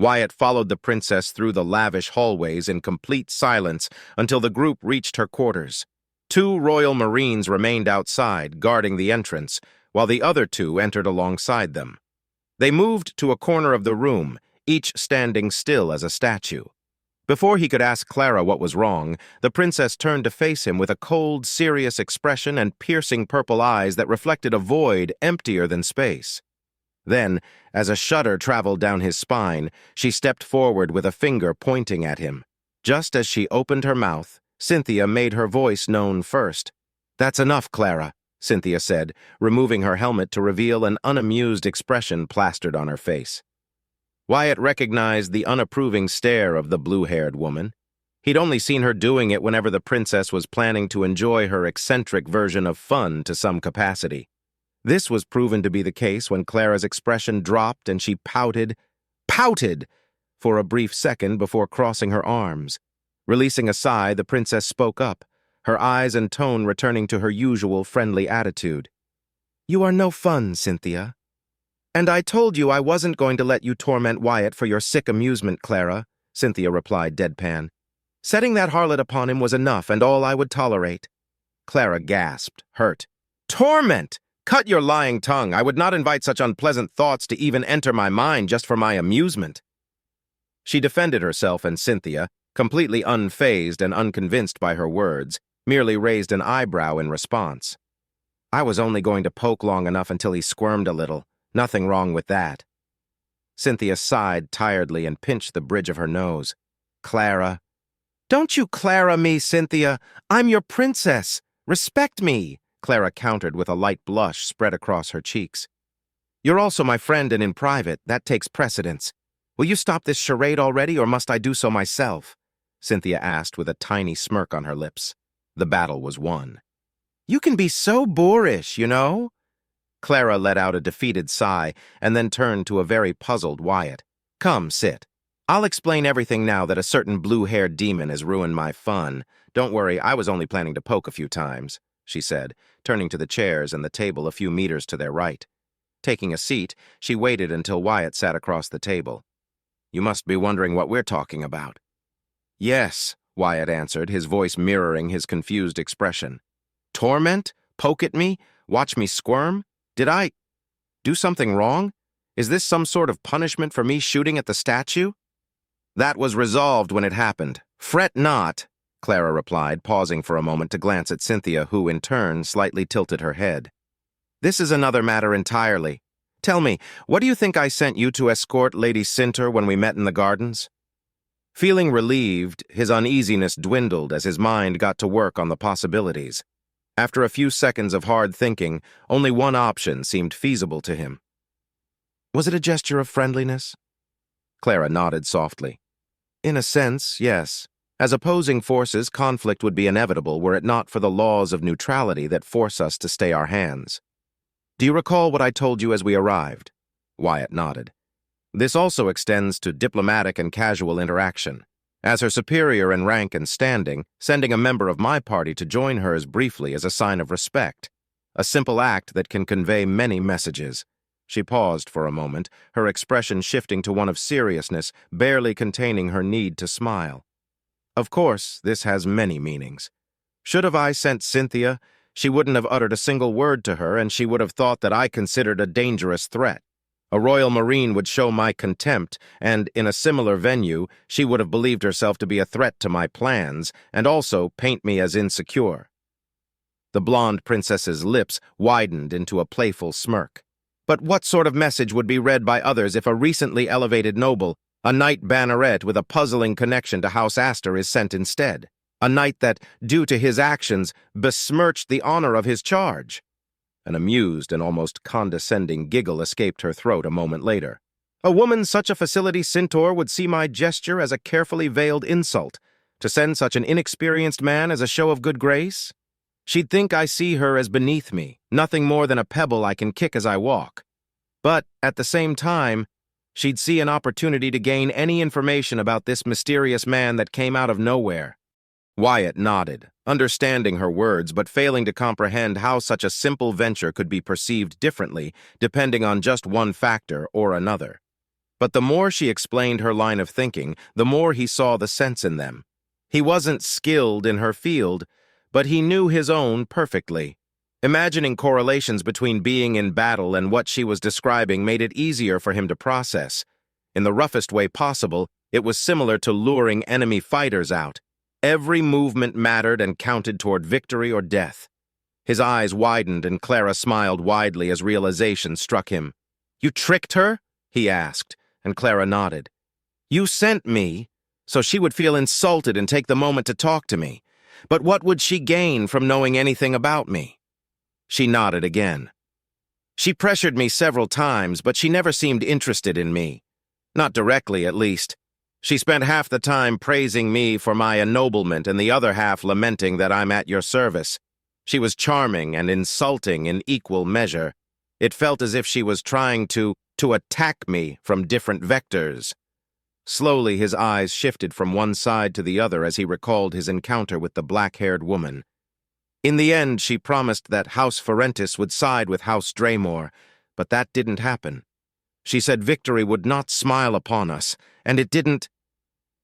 Wyatt followed the princess through the lavish hallways in complete silence until the group reached her quarters. 2 royal marines remained outside, guarding the entrance, while the other 2 entered alongside them. They moved to a corner of the room, each standing still as a statue. Before he could ask Clara what was wrong, the princess turned to face him with a cold, serious expression and piercing purple eyes that reflected a void emptier than space. Then, as a shudder traveled down his spine, she stepped forward with a finger pointing at him. Just as she opened her mouth, Cynthia made her voice known first. "That's enough, Clara," Cynthia said, removing her helmet to reveal an unamused expression plastered on her face. Wyatt recognized the unapproving stare of the blue-haired woman. He'd only seen her doing it whenever the princess was planning to enjoy her eccentric version of fun to some capacity. This was proven to be the case when Clara's expression dropped and she pouted for a brief second before crossing her arms. Releasing a sigh, the princess spoke up, her eyes and tone returning to her usual friendly attitude. "You are no fun, Cynthia. And I told you I wasn't going to let you torment Wyatt for your sick amusement, Clara," Cynthia replied deadpan. "Setting that harlot upon him was enough and all I would tolerate." Clara gasped, hurt. "Torment! Cut your lying tongue. I would not invite such unpleasant thoughts to even enter my mind just for my amusement." She defended herself, and Cynthia, completely unfazed and unconvinced by her words, merely raised an eyebrow in response. "I was only going to poke long enough until he squirmed a little. Nothing wrong with that." Cynthia sighed tiredly and pinched the bridge of her nose. "Clara." "Don't you Clara me, Cynthia. I'm your princess. Respect me," Clara countered with a light blush spread across her cheeks. "You're also my friend, and in private, that takes precedence. Will you stop this charade already, or must I do so myself?" Cynthia asked with a tiny smirk on her lips. The battle was won. "You can be so boorish, you know." Clara let out a defeated sigh and then turned to a very puzzled Wyatt. "Come, sit. I'll explain everything now that a certain blue-haired demon has ruined my fun. Don't worry, I was only planning to poke a few times," she said, turning to the chairs and the table a few meters to their right. Taking a seat, she waited until Wyatt sat across the table. "You must be wondering what we're talking about." "Yes," Wyatt answered, his voice mirroring his confused expression. "Torment? Poke at me? Watch me squirm? Did I do something wrong? Is this some sort of punishment for me shooting at the statue?" "That was resolved when it happened. Fret not," Clara replied, pausing for a moment to glance at Cynthia, who, in turn, slightly tilted her head. "This is another matter entirely. Tell me, what do you think I sent you to escort Lady Cinter when we met in the gardens?" Feeling relieved, his uneasiness dwindled as his mind got to work on the possibilities. After a few seconds of hard thinking, only one option seemed feasible to him. "Was it a gesture of friendliness?" Clara nodded softly. "In a sense, yes. As opposing forces, conflict would be inevitable were it not for the laws of neutrality that force us to stay our hands. Do you recall what I told you as we arrived?" Wyatt nodded. "This also extends to diplomatic and casual interaction. As her superior in rank and standing, sending a member of my party to join hers briefly is a sign of respect, a simple act that can convey many messages." She paused for a moment, her expression shifting to one of seriousness, barely containing her need to smile. "Of course, this has many meanings. Should have I sent Cynthia, she wouldn't have uttered a single word to her, and she would have thought that I considered a dangerous threat. A Royal Marine would show my contempt, and in a similar venue, she would have believed herself to be a threat to my plans, and also paint me as insecure." The blonde princess's lips widened into a playful smirk. "But what sort of message would be read by others if a recently elevated noble, a knight banneret with a puzzling connection to House Astor, is sent instead? A knight that, due to his actions, besmirched the honor of his charge?" An amused and almost condescending giggle escaped her throat a moment later. "A woman such a facility Centaur would see my gesture as a carefully veiled insult. To send such an inexperienced man as a show of good grace? She'd think I see her as beneath me, nothing more than a pebble I can kick as I walk. But, at the same time, she'd see an opportunity to gain any information about this mysterious man that came out of nowhere." Wyatt nodded, understanding her words but failing to comprehend how such a simple venture could be perceived differently depending on just one factor or another. But the more she explained her line of thinking, the more he saw the sense in them. He wasn't skilled in her field, but he knew his own perfectly. Imagining correlations between being in battle and what she was describing made it easier for him to process. In the roughest way possible, it was similar to luring enemy fighters out. Every movement mattered and counted toward victory or death. His eyes widened and Clara smiled widely as realization struck him. "You tricked her?" he asked, and Clara nodded. "You sent me, so she would feel insulted and take the moment to talk to me. But what would she gain from knowing anything about me?" She nodded again. "She pressured me several times, but she never seemed interested in me. Not directly, at least. She spent half the time praising me for my ennoblement and the other half lamenting that I'm at your service. She was charming and insulting in equal measure. It felt as if she was trying to attack me from different vectors." Slowly, his eyes shifted from one side to the other as he recalled his encounter with the black-haired woman. In the end, she promised that House Ferentis would side with House Draymore, but that didn't happen. She said victory would not smile upon us, and it didn't.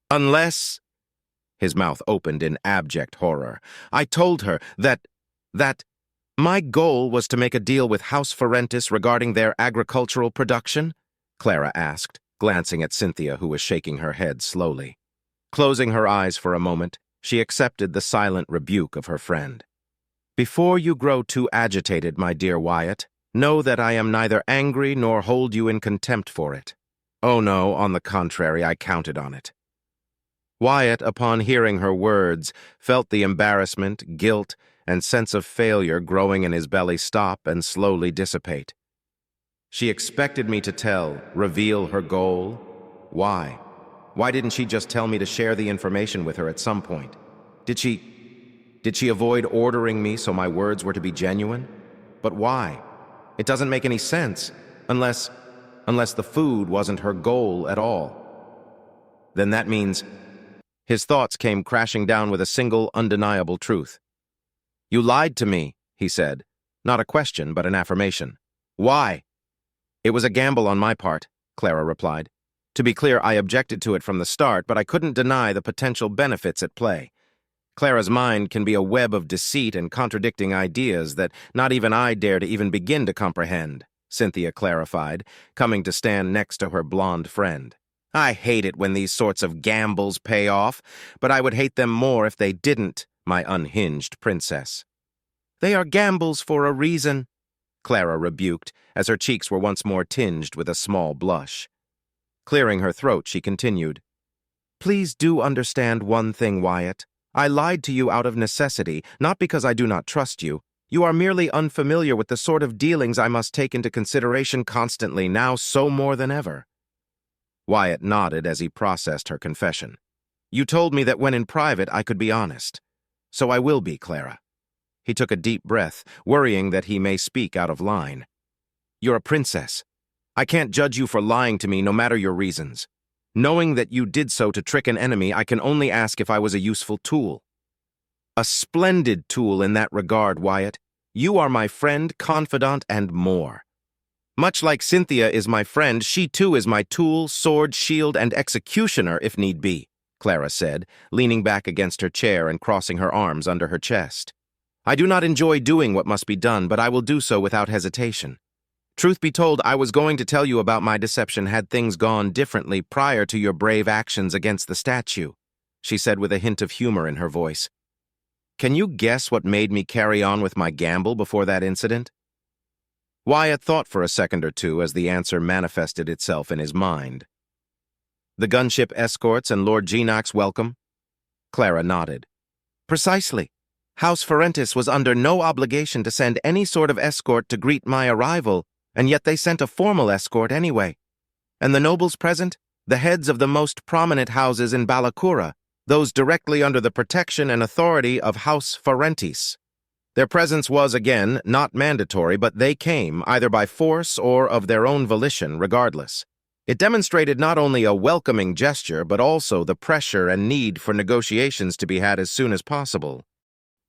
Unless... His mouth opened in abject horror. "I told her that my goal was to make a deal with House Ferentis regarding their agricultural production?" Clara asked, glancing at Cynthia, who was shaking her head slowly. Closing her eyes for a moment, she accepted the silent rebuke of her friend. "Before you grow too agitated, my dear Wyatt, know that I am neither angry nor hold you in contempt for it. Oh no, on the contrary, I counted on it." Wyatt, upon hearing her words, felt the embarrassment, guilt, and sense of failure growing in his belly stop and slowly dissipate. She expected me to reveal her goal? Why? Why didn't she just tell me to share the information with her at some point? Did she avoid ordering me so my words were to be genuine? But why? It doesn't make any sense, unless the food wasn't her goal at all. Then that means... His thoughts came crashing down with a single, undeniable truth. "You lied to me," he said. Not a question, but an affirmation. "Why?" "It was a gamble on my part," Clara replied. "To be clear, I objected to it from the start, but I couldn't deny the potential benefits at play. Clara's mind can be a web of deceit and contradicting ideas that not even I dare to even begin to comprehend," Cynthia clarified, coming to stand next to her blonde friend. "I hate it when these sorts of gambles pay off, but I would hate them more if they didn't, my unhinged princess." "They are gambles for a reason," Clara rebuked, as her cheeks were once more tinged with a small blush. Clearing her throat, she continued, "Please do understand one thing, Wyatt. I lied to you out of necessity, not because I do not trust you. You are merely unfamiliar with the sort of dealings I must take into consideration constantly, now so more than ever." Wyatt nodded as he processed her confession. "You told me that when in private I could be honest. So I will be, Clara." He took a deep breath, worrying that he may speak out of line. "You're a princess. I can't judge you for lying to me no matter your reasons. Knowing that you did so to trick an enemy, I can only ask if I was a useful tool." "A splendid tool in that regard, Wyatt. You are my friend, confidant, and more. Much like Cynthia is my friend, she too is my tool, sword, shield, and executioner if need be," Clara said, leaning back against her chair and crossing her arms under her chest. "I do not enjoy doing what must be done, but I will do so without hesitation. Truth be told, I was going to tell you about my deception had things gone differently prior to your brave actions against the statue," she said with a hint of humor in her voice. "Can you guess what made me carry on with my gamble before that incident?" Wyatt thought for a second or two as the answer manifested itself in his mind. "The gunship escorts and Lord Genoc's welcome?" Clara nodded. "Precisely. House Ferentis was under no obligation to send any sort of escort to greet my arrival, and yet they sent a formal escort anyway. And the nobles present? The heads of the most prominent houses in Balakura, those directly under the protection and authority of House Ferentis. Their presence was, again, not mandatory, but they came, either by force or of their own volition, regardless. It demonstrated not only a welcoming gesture, but also the pressure and need for negotiations to be had as soon as possible."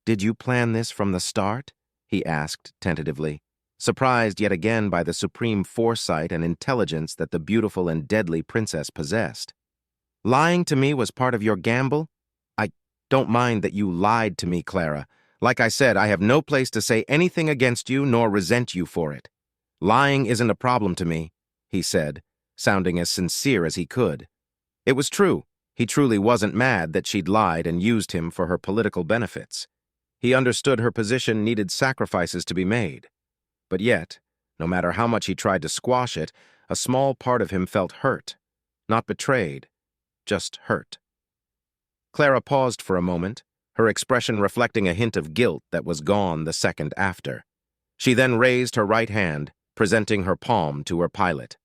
"Did you plan this from the start?" he asked tentatively. surprised yet again by the supreme foresight and intelligence that the beautiful and deadly princess possessed. Lying to me was part of your gamble? I don't mind that you lied to me, Clara. Like I said, I have no place to say anything against you nor resent you for it. Lying isn't a problem to me, he said, sounding as sincere as he could. It was true. He truly wasn't mad that she'd lied and used him for her political benefits. He understood her position needed sacrifices to be made. But yet, no matter how much he tried to squash it, a small part of him felt hurt. Not betrayed, just hurt. Clara paused for a moment, her expression reflecting a hint of guilt that was gone the second after. She then raised her right hand, presenting her palm to her pilot.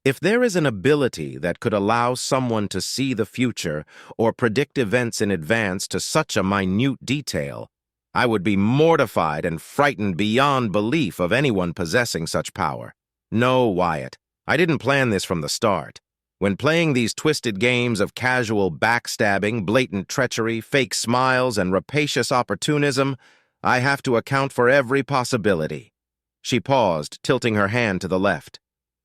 If there is an ability that could allow someone to see the future or predict events in advance to such a minute detail, I would be mortified and frightened beyond belief of anyone possessing such power. No, Wyatt, I didn't plan this from the start. When playing these twisted games of casual backstabbing, blatant treachery, fake smiles, and rapacious opportunism, I have to account for every possibility. She paused, tilting her hand to the left.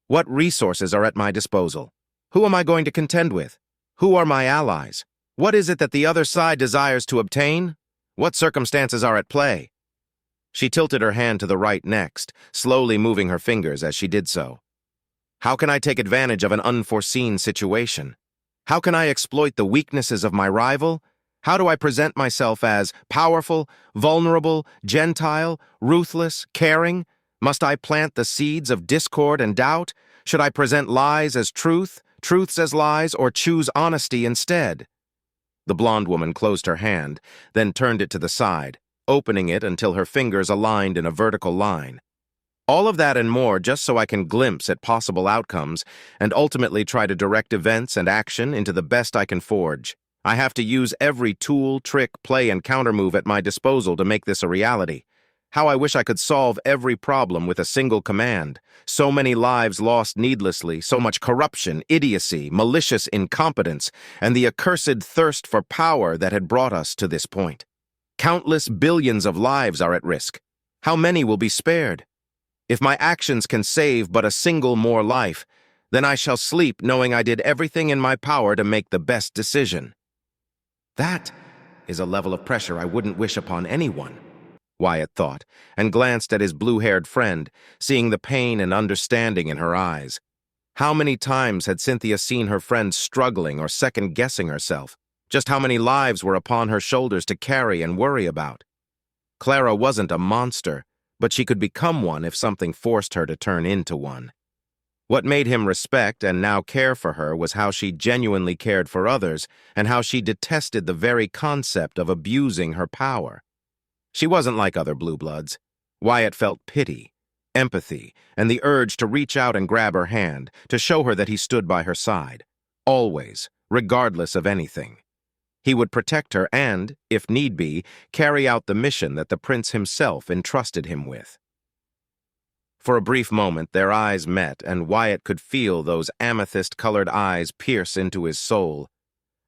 What resources are at my disposal? Who am I going to contend with? Who are my allies? What is it that the other side desires to obtain? What circumstances are at play? She tilted her hand to the right next, slowly moving her fingers as she did so. How can I take advantage of an unforeseen situation? How can I exploit the weaknesses of my rival? How do I present myself as powerful, vulnerable, gentile, ruthless, caring? Must I plant the seeds of discord and doubt? Should I present lies as truth, truths as lies, or choose honesty instead? The blonde woman closed her hand, then turned it to the side, opening it until her fingers aligned in a vertical line. All of that and more just so I can glimpse at possible outcomes and ultimately try to direct events and action into the best I can forge. I have to use every tool, trick, play, and countermove at my disposal to make this a reality. How I wish I could solve every problem with a single command. So many lives lost needlessly, so much corruption, idiocy, malicious incompetence, and the accursed thirst for power that had brought us to this point. Countless billions of lives are at risk. How many will be spared? If my actions can save but a single more life, then I shall sleep knowing I did everything in my power to make the best decision. That is a level of pressure I wouldn't wish upon anyone, Wyatt thought, and glanced at his blue-haired friend, seeing the pain and understanding in her eyes. How many times had Cynthia seen her friend struggling or second-guessing herself? Just how many lives were upon her shoulders to carry and worry about? Clara wasn't a monster, but she could become one if something forced her to turn into one. What made him respect and now care for her was how she genuinely cared for others and how she detested the very concept of abusing her power. She wasn't like other blue bloods. Wyatt felt pity, empathy, and the urge to reach out and grab her hand, to show her that he stood by her side, always, regardless of anything. He would protect her and, if need be, carry out the mission that the prince himself entrusted him with. For a brief moment, their eyes met, and Wyatt could feel those amethyst-colored eyes pierce into his soul.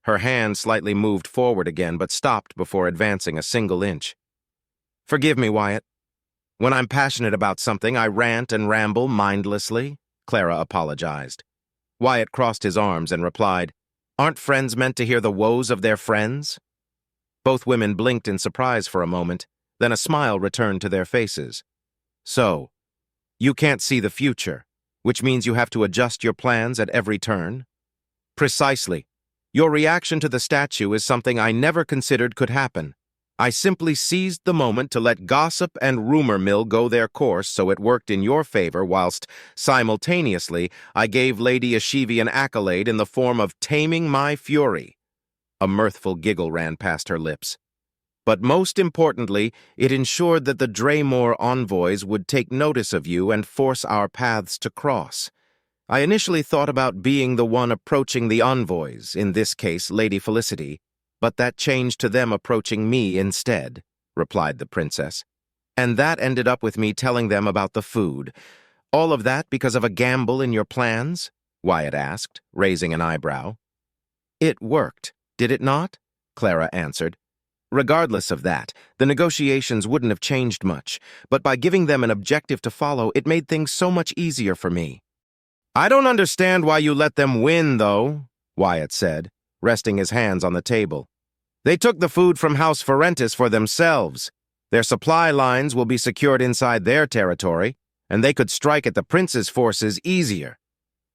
Her hand slightly moved forward again, but stopped before advancing a single inch. Forgive me, Wyatt. When I'm passionate about something, I rant and ramble mindlessly, Clara apologized. Wyatt crossed his arms and replied, Aren't friends meant to hear the woes of their friends? Both women blinked in surprise for a moment, then a smile returned to their faces. So, you can't see the future, which means you have to adjust your plans at every turn? Precisely. Your reaction to the statue is something I never considered could happen. I simply seized the moment to let gossip and rumor mill go their course so it worked in your favor whilst, simultaneously, I gave Lady HFY an accolade in the form of taming my fury. A mirthful giggle ran past her lips. But most importantly, it ensured that the Draymore envoys would take notice of you and force our paths to cross. I initially thought about being the one approaching the envoys, in this case Lady Felicity, but that changed to them approaching me instead, replied the princess. And that ended up with me telling them about the food. All of that because of a gamble in your plans? Wyatt asked, raising an eyebrow. It worked, did it not? Clara answered. Regardless of that, the negotiations wouldn't have changed much, but by giving them an objective to follow, it made things so much easier for me. I don't understand why you let them win, though, Wyatt said, resting his hands on the table. They took the food from House Ferentis for themselves. Their supply lines will be secured inside their territory, and they could strike at the prince's forces easier.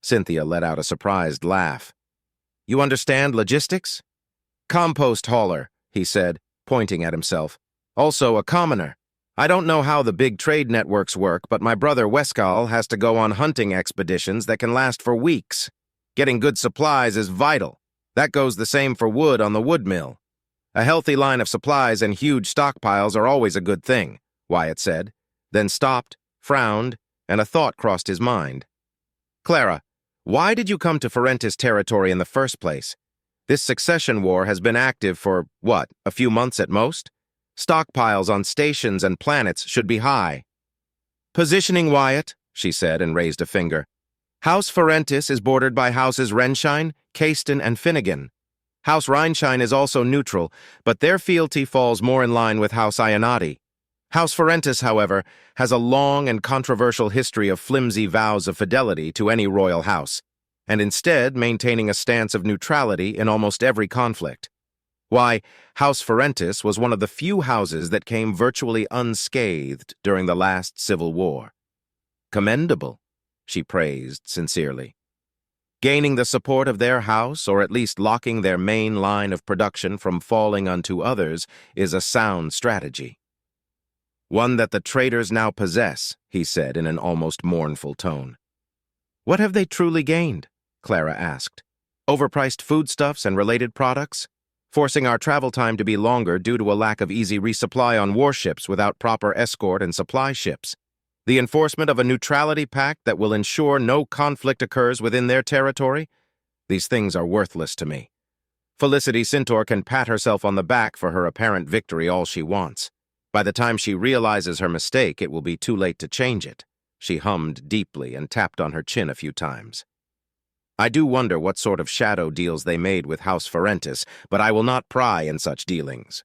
Cynthia let out a surprised laugh. You understand logistics? Compost hauler, he said, pointing at himself. Also a commoner. I don't know how the big trade networks work, but my brother Weskal has to go on hunting expeditions that can last for weeks. Getting good supplies is vital. That goes the same for wood on the wood mill. A healthy line of supplies and huge stockpiles are always a good thing, Wyatt said, then stopped, frowned, and a thought crossed his mind. Clara, why did you come to Ferentis territory in the first place? This succession war has been active for, what, a few months at most? Stockpiles on stations and planets should be high. Positioning, Wyatt, she said and raised a finger. House Ferentis is bordered by Houses Renshine, Caiston, and Finnegan. House Rheinshine is also neutral, but their fealty falls more in line with House Ionati. House Ferentis, however, has a long and controversial history of flimsy vows of fidelity to any royal house, and instead maintaining a stance of neutrality in almost every conflict. Why, House Ferentis was one of the few houses that came virtually unscathed during the last civil war. Commendable, she praised sincerely. Gaining the support of their house, or at least locking their main line of production from falling unto others, is a sound strategy. One that the traitors now possess, he said in an almost mournful tone. What have they truly gained? Clara asked. Overpriced foodstuffs and related products? Forcing our travel time to be longer due to a lack of easy resupply on warships without proper escort and supply ships. The enforcement of a neutrality pact that will ensure no conflict occurs within their territory? These things are worthless to me. Felicity Cintor can pat herself on the back for her apparent victory all she wants. By the time she realizes her mistake, it will be too late to change it. She hummed deeply and tapped on her chin a few times. I do wonder what sort of shadow deals they made with House Ferentis, but I will not pry in such dealings.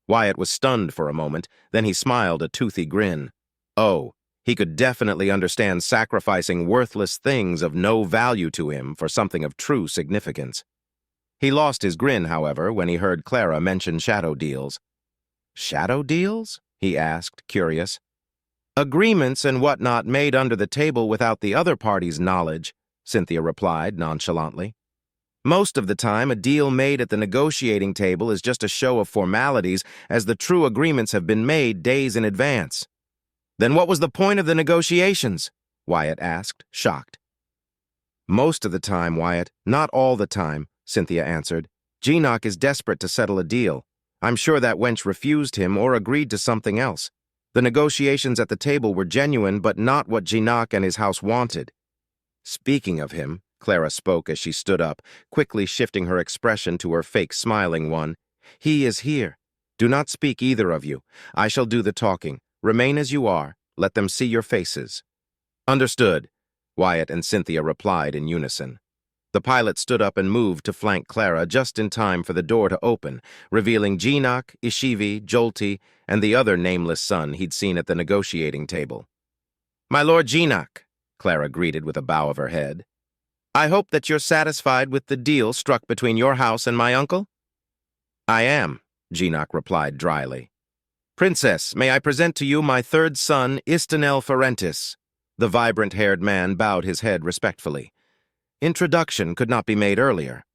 Wyatt was stunned for a moment, then he smiled a toothy grin. Oh, he could definitely understand sacrificing worthless things of no value to him for something of true significance. He lost his grin, however, when he heard Clara mention shadow deals. Shadow deals? He asked, curious. Agreements and whatnot made under the table without the other party's knowledge, Cynthia replied nonchalantly. Most of the time, a deal made at the negotiating table is just a show of formalities, as the true agreements have been made days in advance. Then what was the point of the negotiations? Wyatt asked, shocked. Most of the time, Wyatt, not all the time, Cynthia answered. Geenock is desperate to settle a deal. I'm sure that wench refused him or agreed to something else. The negotiations at the table were genuine, but not what Geenock and his house wanted. Speaking of him, Clara spoke as she stood up, quickly shifting her expression to her fake smiling one. He is here. Do not speak, either of you. I shall do the talking. Remain as you are. Let them see your faces. Understood, Wyatt and Cynthia replied in unison. The pilot stood up and moved to flank Clara just in time for the door to open, revealing Geenock, Ishivi, Jolty, and the other nameless son he'd seen at the negotiating table. My Lord Geenock, Clara greeted with a bow of her head. I hope that you're satisfied with the deal struck between your house and my uncle? I am, Geenock replied dryly. Princess, may I present to you my third son, Istanel Ferentis. The vibrant-haired man bowed his head respectfully. Introduction could not be made earlier.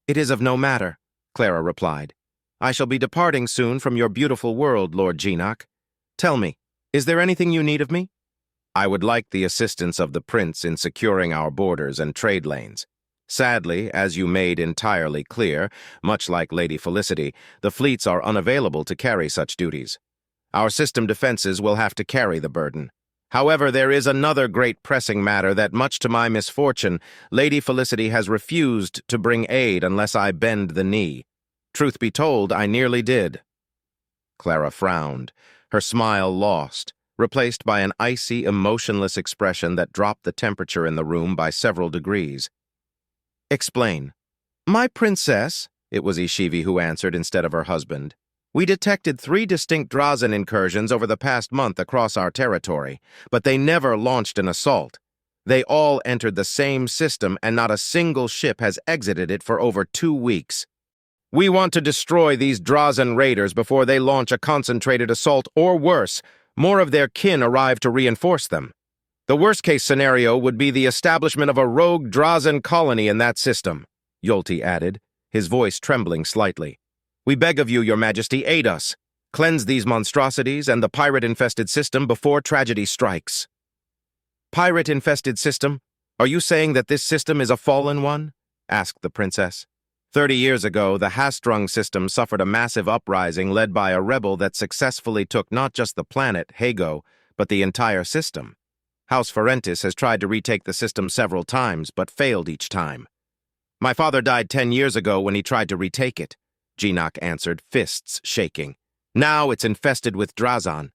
It is of no matter, Clara replied. I shall be departing soon from your beautiful world, Lord Geenock. Tell me, is there anything you need of me? I would like the assistance of the prince in securing our borders and trade lanes. Sadly, as you made entirely clear, much like Lady Felicity, the fleets are unavailable to carry such duties. Our system defenses will have to carry the burden. However, there is another great pressing matter that, much to my misfortune, Lady Felicity has refused to bring aid unless I bend the knee. Truth be told, I nearly did. Clara frowned, her smile lost, replaced by an icy, emotionless expression that dropped the temperature in the room by several degrees. Explain. My princess, it was Ishivi who answered instead of her husband. We detected 3 distinct Drazen incursions over the past month across our territory, but they never launched an assault. They all entered the same system, and not a single ship has exited it for over 2 weeks. We want to destroy these Drazen raiders before they launch a concentrated assault, or worse, more of their kin arrive to reinforce them. The worst-case scenario would be the establishment of a rogue Drazen colony in that system, Yolti added, his voice trembling slightly. We beg of you, Your Majesty, aid us. Cleanse these monstrosities and the pirate-infested system before tragedy strikes. Pirate-infested system? Are you saying that this system is a fallen one? Asked the princess. 30 years ago, the Hastrung system suffered a massive uprising led by a rebel that successfully took not just the planet, Hago, but the entire system. House Ferentis has tried to retake the system several times, but failed each time. My father died 10 years ago when he tried to retake it, Geenock answered, fists shaking. Now it's infested with Drazan.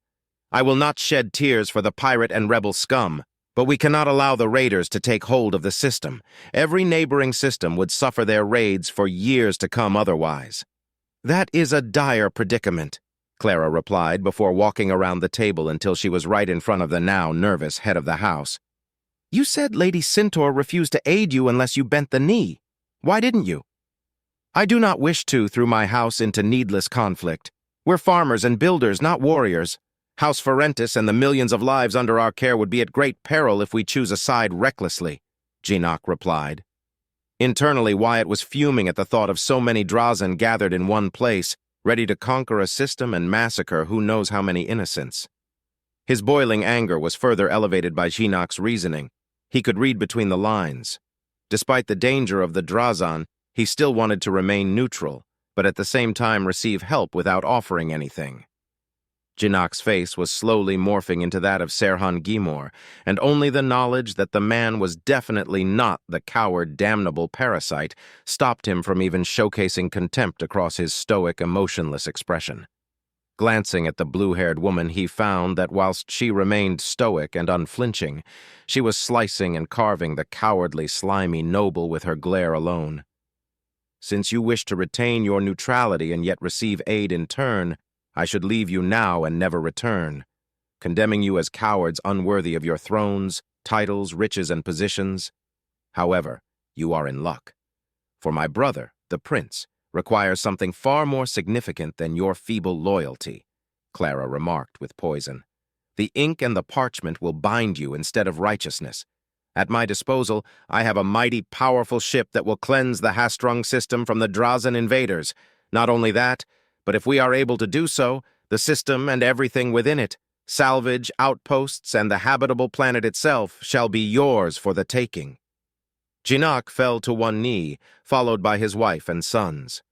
I will not shed tears for the pirate and rebel scum, but we cannot allow the raiders to take hold of the system. Every neighboring system would suffer their raids for years to come otherwise. That is a dire predicament, Clara replied before walking around the table until she was right in front of the now nervous head of the house. You said Lady Centaur refused to aid you unless you bent the knee. Why didn't you? I do not wish to throw my house into needless conflict. We're farmers and builders, not warriors. House Ferentis and the millions of lives under our care would be at great peril if we choose a side recklessly, Geenock replied. Internally, Wyatt was fuming at the thought of so many Drazen gathered in one place, ready to conquer a system and massacre who knows how many innocents. His boiling anger was further elevated by Geenock's reasoning. He could read between the lines. Despite the danger of the Drazan, he still wanted to remain neutral, but at the same time receive help without offering anything. Geenock's face was slowly morphing into that of Serhan Gimor, and only the knowledge that the man was definitely not the coward, damnable parasite stopped him from even showcasing contempt across his stoic, emotionless expression. Glancing at the blue-haired woman, he found that whilst she remained stoic and unflinching, she was slicing and carving the cowardly, slimy noble with her glare alone. Since you wish to retain your neutrality and yet receive aid in turn, I should leave you now and never return, condemning you as cowards unworthy of your thrones, titles, riches, and positions. However, you are in luck. For my brother, the prince, requires something far more significant than your feeble loyalty, Clara remarked with poison. The ink and the parchment will bind you instead of righteousness. At my disposal, I have a mighty, powerful ship that will cleanse the Hastrung system from the Drazen invaders. Not only that, but if we are able to do so, the system and everything within it, salvage, outposts, and the habitable planet itself, shall be yours for the taking. Geenock fell to one knee, followed by his wife and sons.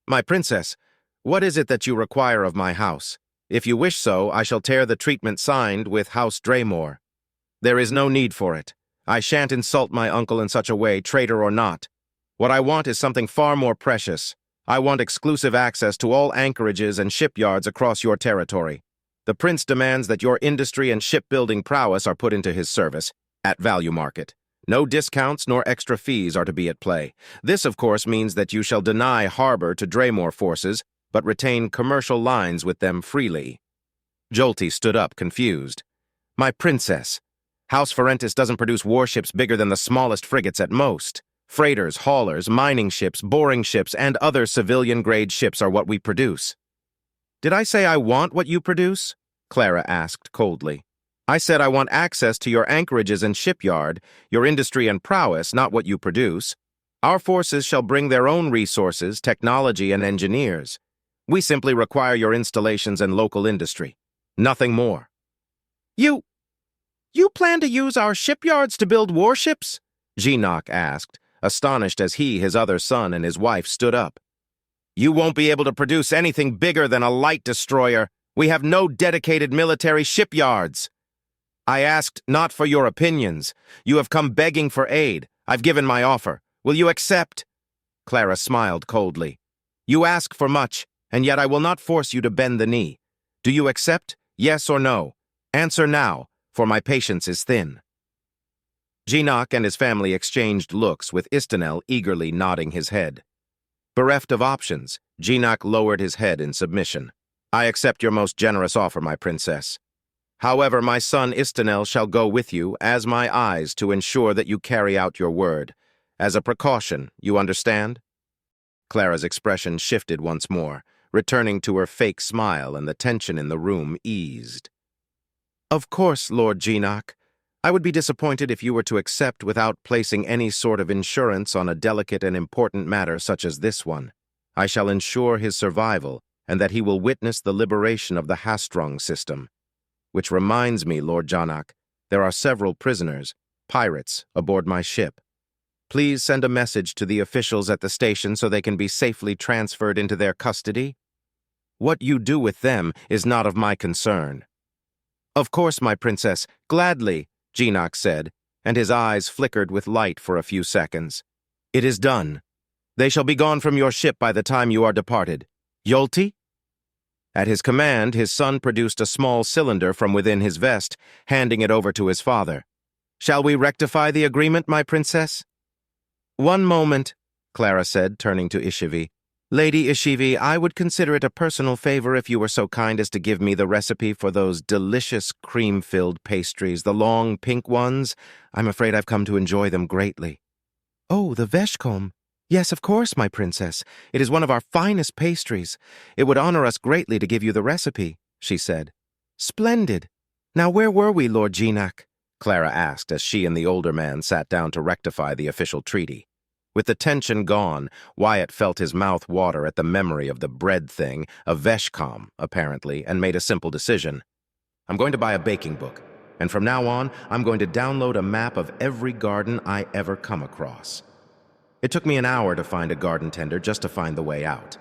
My princess, what is it that you require of my house? If you wish so, I shall tear the treatment signed with House Draymore. There is no need for it. I shan't insult my uncle in such a way, traitor or not. What I want is something far more precious. I want exclusive access to all anchorages and shipyards across your territory. The prince demands that your industry and shipbuilding prowess are put into his service, at value market. No discounts nor extra fees are to be at play. This, of course, means that you shall deny harbor to Draymore forces, but retain commercial lines with them freely. Jolty stood up, confused. My princess, House Ferentis doesn't produce warships bigger than the smallest frigates at most. Freighters, haulers, mining ships, boring ships, and other civilian-grade ships are what we produce. Did I say I want what you produce? Clara asked coldly. I said I want access to your anchorages and shipyard, your industry and prowess, not what you produce. Our forces shall bring their own resources, technology, and engineers. We simply require your installations and local industry. Nothing more. You plan to use our shipyards to build warships? Geenock asked, astonished as he, his other son, and his wife stood up. You won't be able to produce anything bigger than a light destroyer. We have no dedicated military shipyards. I asked not for your opinions. You have come begging for aid. I've given my offer. Will you accept? Clara smiled coldly. You ask for much, and yet I will not force you to bend the knee. Do you accept? Yes or no? Answer now, for my patience is thin. Geenock and his family exchanged looks, with Istanel eagerly nodding his head. Bereft of options, Geenock lowered his head in submission. I accept your most generous offer, my princess. However, my son Istanel shall go with you as my eyes to ensure that you carry out your word. As a precaution, you understand? Clara's expression shifted once more, returning to her fake smile, and the tension in the room eased. Of course, Lord Geenock. I would be disappointed if you were to accept without placing any sort of insurance on a delicate and important matter such as this one. I shall ensure his survival, and that he will witness the liberation of the Hastrung system. Which reminds me, Lord Geenock, there are several prisoners, pirates, aboard my ship. Please send a message to the officials at the station so they can be safely transferred into their custody. What you do with them is not of my concern. Of course, my princess, gladly, Geenock said, and his eyes flickered with light for a few seconds. It is done. They shall be gone from your ship by the time you are departed. Yolti? At his command, his son produced a small cylinder from within his vest, handing it over to his father. Shall we rectify the agreement, my princess? One moment, Clara said, turning to Ishivi. Lady Ishivi, I would consider it a personal favor if you were so kind as to give me the recipe for those delicious cream-filled pastries, the long pink ones. I'm afraid I've come to enjoy them greatly. Oh, the veshkom. Yes, of course, my princess. It is one of our finest pastries. It would honor us greatly to give you the recipe, she said. Splendid. Now where were we, Lord Geenock? Clara asked as she and the older man sat down to rectify the official treaty. With the tension gone, Wyatt felt his mouth water at the memory of the bread thing, a veshkom, apparently, and made a simple decision. I'm going to buy a baking book, and from now on, I'm going to download a map of every garden I ever come across. It took me an hour to find a garden tender just to find the way out.